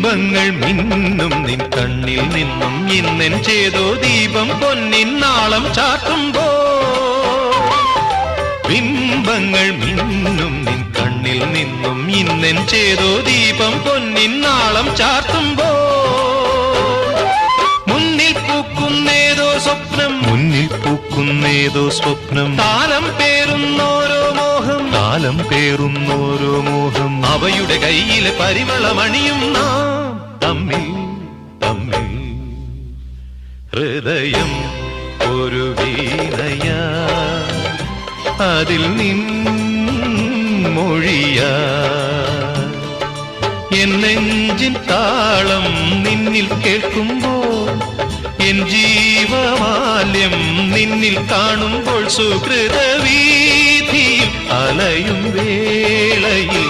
ബിംബങ്ങൾ മിന്നും നിൻ കണ്ണിൽ നിന്നും ഇന്നെൻ ചേതോ ദീപം പൊന്നിൻ നാളം ചാർത്തുമ്പോ ബിംബങ്ങൾ മിന്നും നിൻ കണ്ണിൽ നിന്നും ഇന്നെൻ ചേതോ ദീപം പൊന്നിൻ നാളം ചാർത്തുമ്പോ മുന്നിൽ പൂക്കുന്നേതോ സ്വപ്നം താലം പേറുന്നോരോ മോഹം അവയുടെ കയ്യിലെ പരിമളമണിയും നാം തമ്മിൽ ഹൃദയം ഒരു വീണയാ അതിൽ നിൻമൊഴിയാ എൻ നെഞ്ചിൻ താളം നിന്നിൽ കേൾക്കുമ്പോൾ എൻ ജീവമാല്യം നിന്നിൽ കാണുമ്പോൾ സുഹൃതവീഥിയിൽ അലയും വേളയിൽ